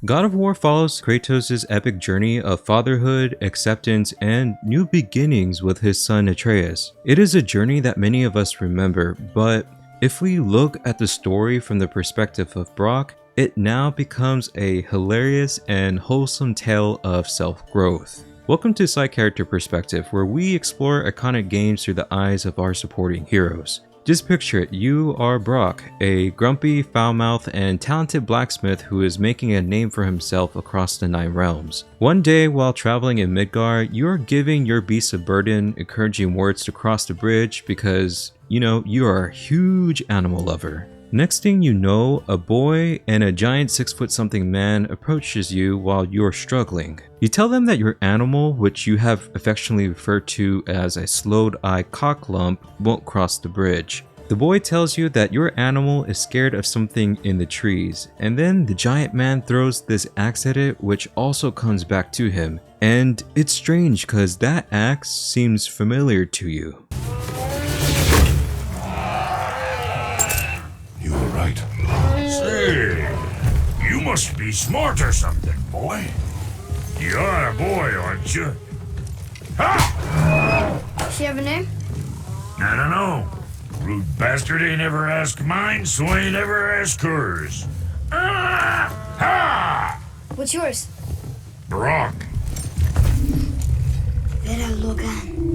God of War follows Kratos' epic journey of fatherhood, acceptance, and new beginnings with his son Atreus. It is a journey that many of us remember, but if we look at the story from the perspective of Brok, it now becomes a hilarious and wholesome tale of self-growth. Welcome to Side Character Perspective, where we explore iconic games through the eyes of our supporting heroes. Just picture it, you are Brok, a grumpy, foul-mouthed, and talented blacksmith who is making a name for himself across the 9 realms. One day, while traveling in Midgard, you are giving your beast a burden, encouraging words to cross the bridge because, you are a huge animal lover. Next thing you know, a boy and a giant 6-foot-something man approaches you while you're struggling. You tell them that your animal, which you have affectionately referred to as a slowed-eye cocklump, won't cross the bridge. The boy tells you that your animal is scared of something in the trees, and then the giant man throws this axe at it, which also comes back to him. And it's strange because that axe seems familiar to you. You were right. Say, you must be smart or something, boy. You're a boy, aren't you? Ha! Does she have a name? I don't know. Rude bastard ain't ever asked mine, so ain't ever asked hers. Ah! Ha! What's yours? Brok. Vera Logan.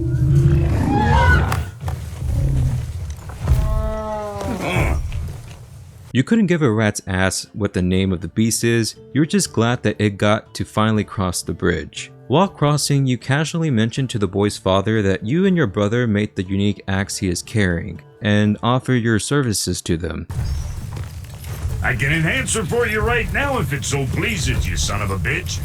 You couldn't give a rat's ass what the name of the beast is, you're just glad that it got to finally cross the bridge. While crossing, you casually mention to the boy's father that you and your brother made the unique axe he is carrying, and offer your services to them. I can enhance it for you right now if it so pleases you, son of a bitch.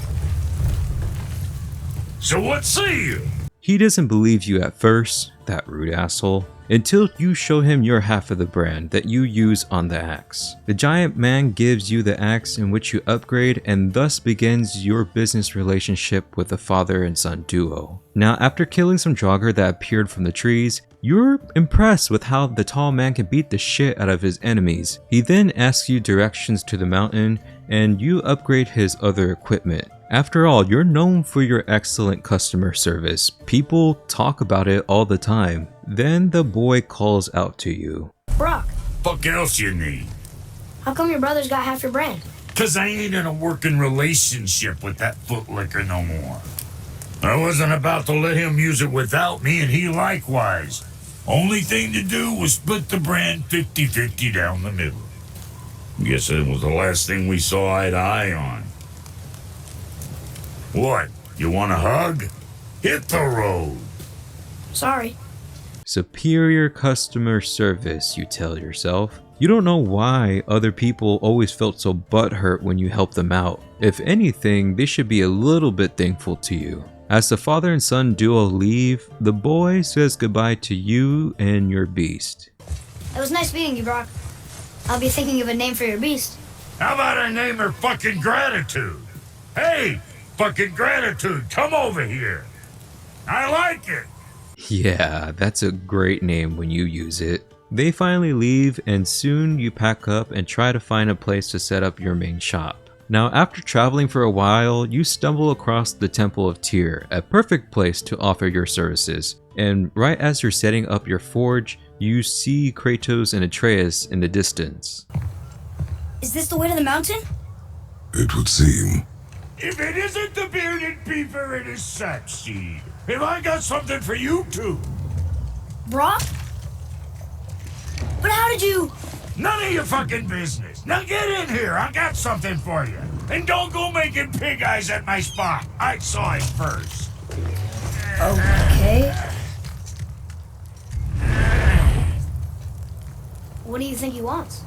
So what say you? He doesn't believe you at first, that rude asshole, until you show him your half of the brand that you use on the axe. The giant man gives you the axe in which you upgrade, and thus begins your business relationship with the father and son duo. Now, after killing some Draugr that appeared from the trees, you're impressed with how the tall man can beat the shit out of his enemies. He then asks you directions to the mountain, and you upgrade his other equipment. After all, you're known for your excellent customer service. People talk about it all the time. Then the boy calls out to you. Brok, Fuck else you need? how come your brother's got half your brand? 'Cause I ain't in a working relationship with that footlicker no more. I wasn't about to let him use it without me, and he likewise. Only thing to do was split the brand 50-50 down the middle. Guess it was the last thing we saw eye to eye on. What, you want a hug? Hit the road. Sorry. Superior customer service, you tell yourself. You don't know why other people always felt so butthurt when you helped them out. If anything, they should be a little bit thankful to you. As the father and son duo leave, the boy says goodbye to you and your beast. It was nice meeting you, Brok. I'll be thinking of a name for your beast. How about I name her fucking Gratitude? Hey, fucking Gratitude, come over here. I like it. Yeah, that's a great name when you use it. They finally leave, and soon you pack up and try to find a place to set up your main shop. Now, after traveling for a while, you stumble across the Temple of Tyr, a perfect place to offer your services. And right as you're setting up your forge, you see Kratos and Atreus in the distance. Is this the way to the mountain? It would seem. If it isn't the bearded beaver, it is Sackseed. Have I got something for you too? Brok? But how did you... None of your fucking business. Now get in here. I got something for you. And don't go making pig eyes at my spot. I saw it first. Okay. What do you think he wants?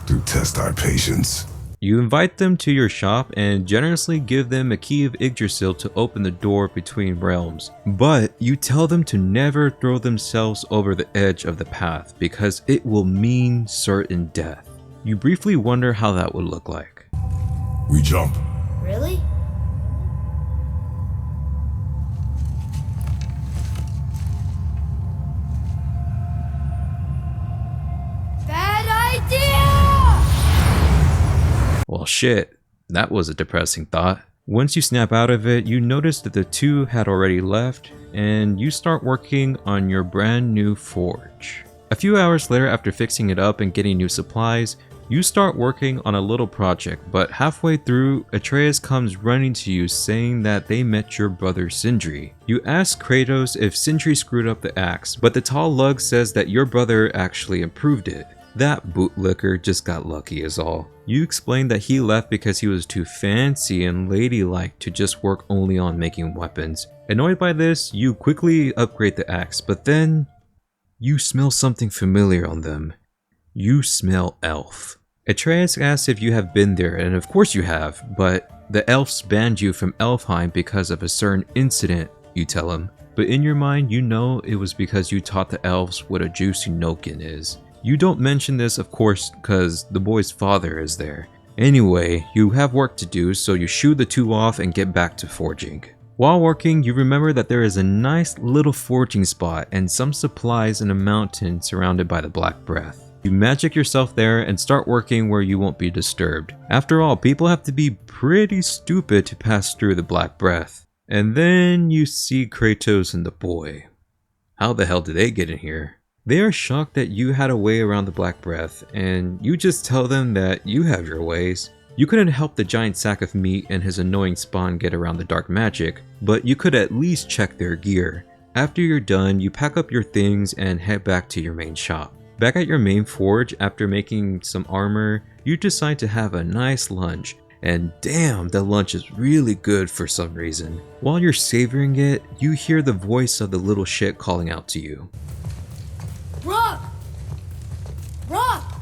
To test our patience. You invite them to your shop and generously give them a key of Yggdrasil to open the door between realms. But you tell them to never throw themselves over the edge of the path because it will mean certain death. You briefly wonder how that would look like. We jump. Really? Bad idea! Well shit, That was a depressing thought. Once you snap out of it, you notice that the two had already left, and you start working on your brand new forge. A few hours later, after fixing it up and getting new supplies, you start working on a little project, but halfway through, Atreus comes running to you saying that they met your brother Sindri. You ask Kratos if Sindri screwed up the axe, but the tall lug says that your brother actually improved it. That bootlicker just got lucky is all. You explain that he left because he was too fancy and ladylike to just work only on making weapons. Annoyed by this, you quickly upgrade the axe, but then you smell something familiar on them. You smell elf. Atreus asks if you have been there, and of course you have, but the elves banned you from Elfheim because of a certain incident, you tell him. But in your mind, you know it was because you taught the elves what a juicy nokin is. You don't mention this, of course, because the boy's father is there. Anyway, you have work to do, so you shoo the two off and get back to forging. While working, you remember that there is a nice little forging spot and some supplies in a mountain surrounded by the Black Breath. You magic yourself there and start working where you won't be disturbed. After all, people have to be pretty stupid to pass through the Black Breath. And then you see Kratos and the boy. How the hell did they get in here? They are shocked that you had a way around the Black Breath, and you just tell them that you have your ways. You couldn't help the giant sack of meat and his annoying spawn get around the dark magic, but you could at least check their gear. After you're done, you pack up your things and head back to your main shop. Back at your main forge, after making some armor, you decide to have a nice lunch, and damn, the lunch is really good for some reason. While you're savoring it, you hear the voice of the little shit calling out to you. Brok! Brok!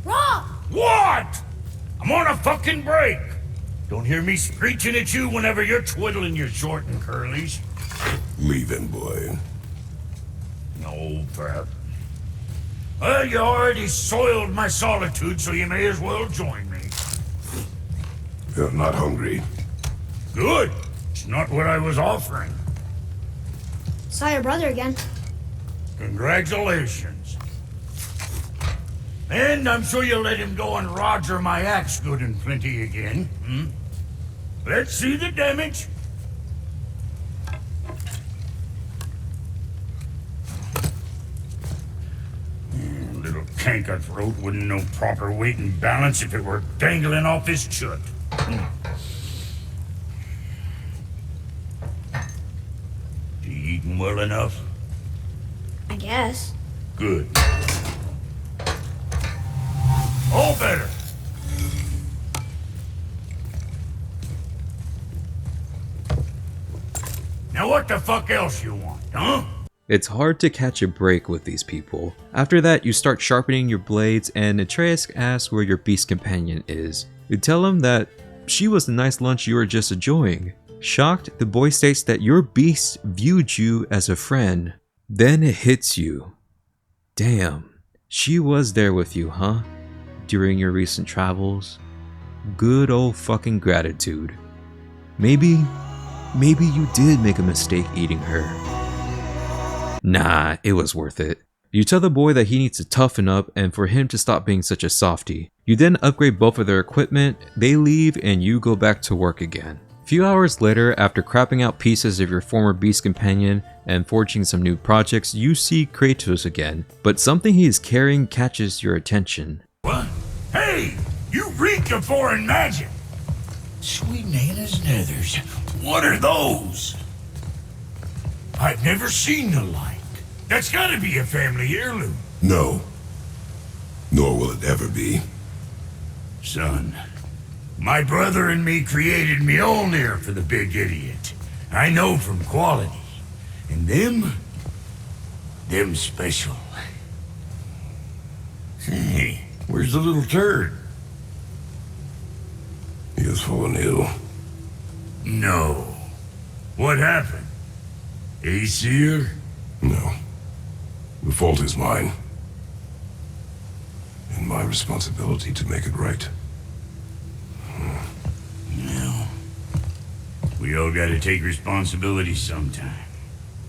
Brok! What? I'm on a fucking break. Don't hear me screeching at you whenever you're twiddling your short and curlies. Leave him, boy. No, perhaps. Well, you already soiled my solitude, so you may as well join me. You're not hungry. Good. It's not what I was offering. Saw your brother again. Congratulations. And I'm sure you'll let him go and roger my axe good and plenty again. Let's see the damage. Little canker throat wouldn't know proper weight and balance if it were dangling off his chut. You eating well enough? I guess. Good. All better. Now what the fuck else you want, huh? It's hard to catch a break with these people. After that, you start sharpening your blades and Atreus asks where your beast companion is. You tell him that she was the nice lunch you were just enjoying. Shocked, the boy states that your beast viewed you as a friend. Then it hits you. Damn, she was there with you, huh? During your recent travels? Good old fucking gratitude. Maybe you did make a mistake eating her. Nah, it was worth it. You tell the boy that he needs to toughen up and for him to stop being such a softie. You then upgrade both of their equipment, they leave, and you go back to work again. A few hours later, after crapping out pieces of your former beast companion and forging some new projects, you see Kratos again, but something he is carrying catches your attention. What? Hey! You reek of foreign magic! Sweet Nana's nethers. What are those? I've never seen the like. That's gotta be a family heirloom. No. Nor will it ever be. Son, my brother and me created Mjolnir for the big idiot. I know from quality. And them special. Hey, where's the little turd? He has fallen ill. No. What happened? Aesir? No. The fault is mine. And my responsibility to make it right. Well, we all gotta take responsibility sometime.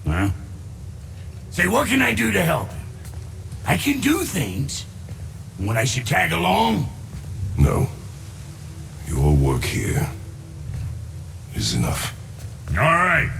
Huh? Say, what can I do to help him? I can do things. When I should tag along? No. You work here is enough. All right.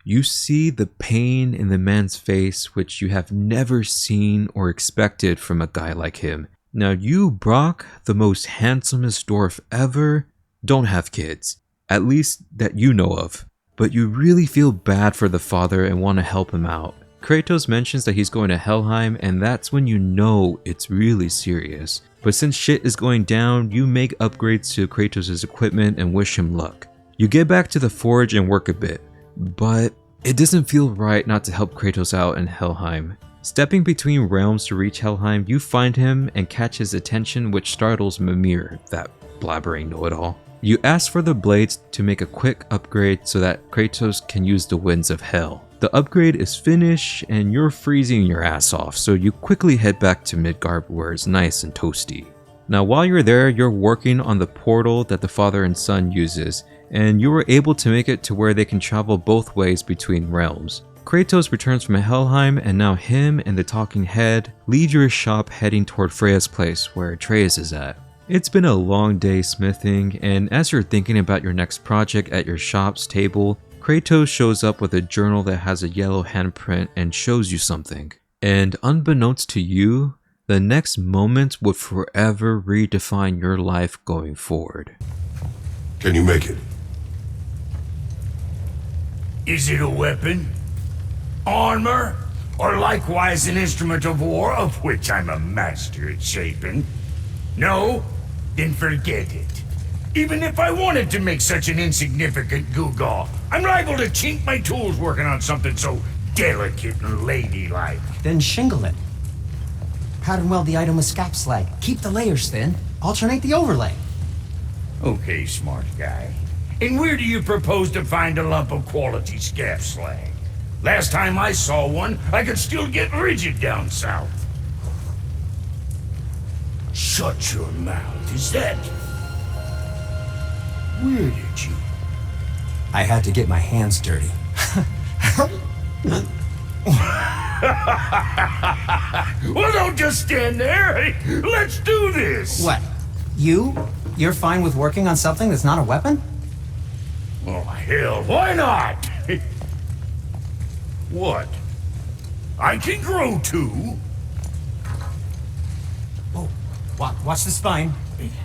You see the pain in the man's face, which you have never seen or expected from a guy like him. Now you, Brok, the most handsomest dwarf ever, don't have kids. At least that you know of. But you really feel bad for the father and want to help him out. Kratos mentions that he's going to Helheim, and that's when you know it's really serious. But since shit is going down, you make upgrades to Kratos' equipment and wish him luck. You get back to the forge and work a bit, but it doesn't feel right not to help Kratos out in Helheim. Stepping between realms to reach Helheim, you find him and catch his attention, which startles Mimir, that blabbering know-it-all. You ask for the blades to make a quick upgrade so that Kratos can use the winds of hell. The upgrade is finished and you're freezing your ass off, so you quickly head back to Midgard where it's nice and toasty. Now while you're there, you're working on the portal that the father and son uses, and you were able to make it to where they can travel both ways between realms. Kratos returns from Helheim, and now him and the talking head leave your shop heading toward Freya's place where Atreus is at. It's been a long day smithing, and as you're thinking about your next project at your shop's table, Kratos shows up with a journal that has a yellow handprint and shows you something. And unbeknownst to you, the next moment would forever redefine your life going forward. Can you make it? Is it a weapon? Armor? Or likewise an instrument of war, of which I'm a master at shaping? No? Then forget it. Even if I wanted to make such an insignificant gewgaw, I'm liable to chink my tools working on something so delicate and ladylike. Then shingle it. Pattern weld the item with scap slag. Keep the layers thin. Alternate the overlay. Okay, smart guy. And where do you propose to find a lump of quality scap slag? Last time I saw one, I could still get rigid down south. Shut your mouth, is that... Where did you... I had to get my hands dirty. Well, don't just stand there. Hey, let's do this. What? You're fine with working on something that's not a weapon? Oh, hell, why not? What? I can grow too. Oh, watch the spine.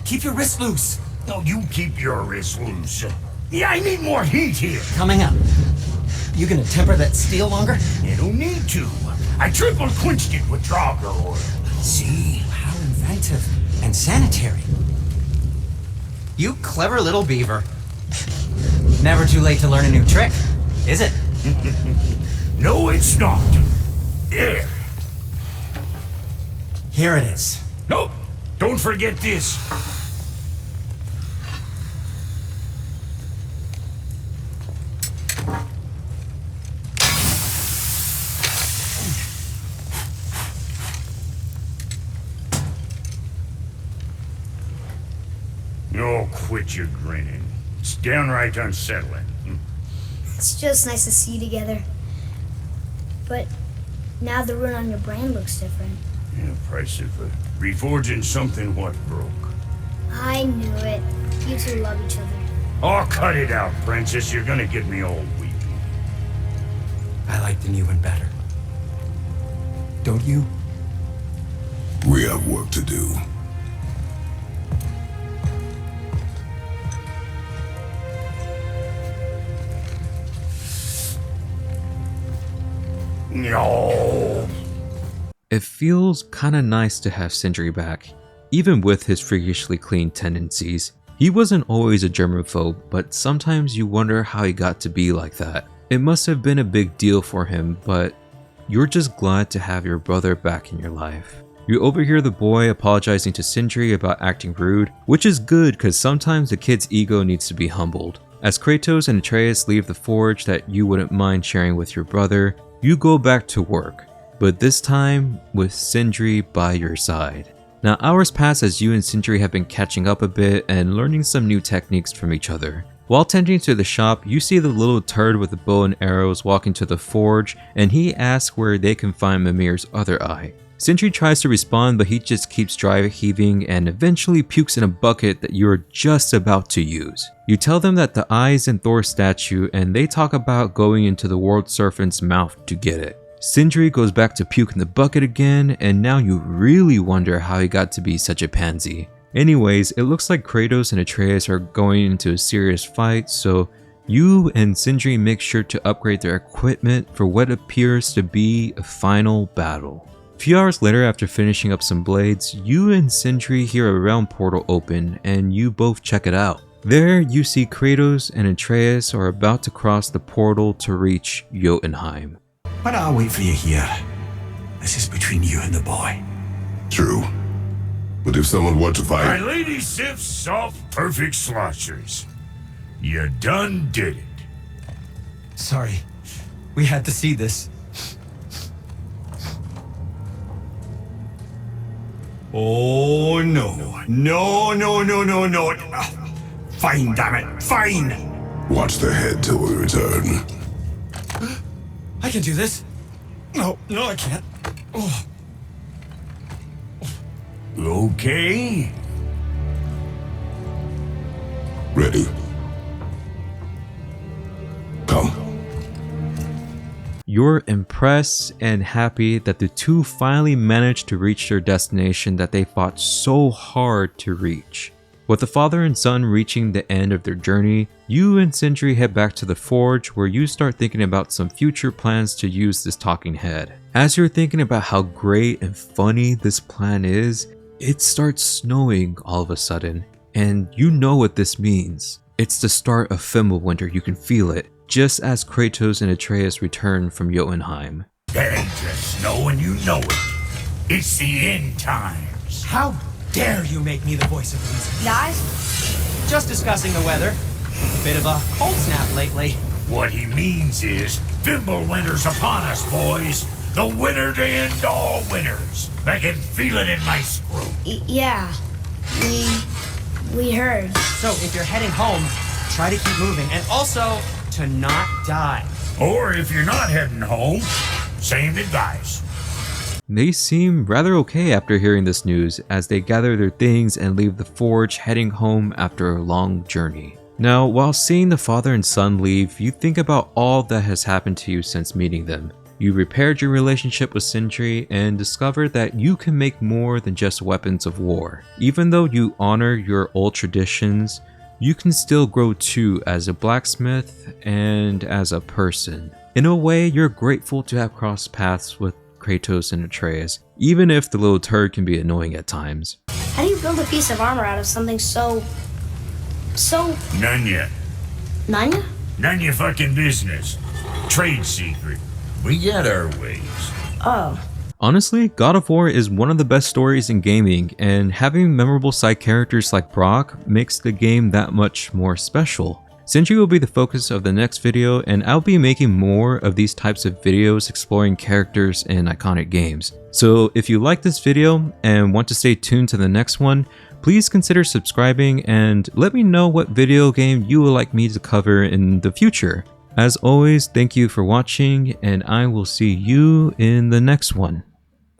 Keep your wrist loose. No, you keep your wrist loose. Yeah, I need more heat here. Coming up. You gonna temper that steel longer? You don't need to. I triple quenched it with Draugr oil. See, how inventive and sanitary. You clever little beaver. Never too late to learn a new trick, is it? No, it's not. There. Here it is. Nope. Don't forget this. Oh, quit your grinning. It's downright unsettling. It's just nice to see you together. But now the rune on your brand looks different. Yeah, price of reforging something what broke. I knew it. You two love each other. Oh, cut it out, princess. You're gonna get me all weak. I like the new one better. Don't you? We have work to do. No. It feels kinda nice to have Sindri back. Even with his freakishly clean tendencies, he wasn't always a germaphobe, but sometimes you wonder how he got to be like that. It must have been a big deal for him, but you're just glad to have your brother back in your life. You overhear the boy apologizing to Sindri about acting rude, which is good because sometimes the kid's ego needs to be humbled. As Kratos and Atreus leave the forge that you wouldn't mind sharing with your brother, you go back to work, but this time with Sindri by your side. Now hours pass as you and Sindri have been catching up a bit and learning some new techniques from each other. While tending to the shop, you see the little turd with the bow and arrows walking to the forge, and he asks where they can find Mimir's other eye. Sindri tries to respond, but he just keeps dry heaving and eventually pukes in a bucket that you're just about to use. You tell them that the eye's in Thor's statue, and they talk about going into the world serpent's mouth to get it. Sindri goes back to puke in the bucket again, and now you really wonder how he got to be such a pansy. Anyways, it looks like Kratos and Atreus are going into a serious fight, so you and Sindri make sure to upgrade their equipment for what appears to be a final battle. A few hours later, after finishing up some blades, you and Sindri hear a realm portal open and you both check it out. There you see Kratos and Atreus are about to cross the portal to reach Jotunheim. Why don't I wait for you here? This is between you and the boy. True. But if someone were to My fight, lady sips soft, perfect sloshers. You done did it. Sorry. We had to see this. Oh, no. No. Fine, damn it. Fine. watch the head till we return. I can do this. No, I can't. Oh. Okay. Ready. Come. You're impressed and happy that the two finally managed to reach their destination that they fought so hard to reach. With the father and son reaching the end of their journey, you and Sindri head back to the forge where you start thinking about some future plans to use this talking head. As you're thinking about how great and funny this plan is, it starts snowing all of a sudden, and you know what this means. It's the start of Fimbulwinter, you can feel it, just as Kratos and Atreus return from Jotunheim. That ain't just snow and you know it. It's the end times. How dare you make me the voice of reason? Guys, Just discussing the weather. Bit of a cold snap lately. What he means is, Fimbulwinter's upon us, boys. The winter to end all winters. I can feel it in my screw. yeah, we heard. So if you're heading home, try to keep moving, and also to not die. Or if you're not heading home, same advice. They seem rather okay after hearing this news as they gather their things and leave the forge heading home after a long journey. Now, while seeing the father and son leave, you think about all that has happened to you since meeting them. You repaired your relationship with Sindri and discovered that you can make more than just weapons of war. Even though you honor your old traditions, you can still grow too as a blacksmith and as a person. In a way, you're grateful to have crossed paths with Kratos and Atreus, even if the little turd can be annoying at times. How do you build a piece of armor out of something so None yet. Nanya? None your fucking business. Trade secret. We got our ways. Oh. Honestly, God of War is one of the best stories in gaming, and having memorable side characters like Brok makes the game that much more special. Sindri will be the focus of the next video, and I'll be making more of these types of videos exploring characters in iconic games. So if you like this video and want to stay tuned to the next one, please consider subscribing and let me know what video game you would like me to cover in the future. As always, thank you for watching, and I will see you in the next one.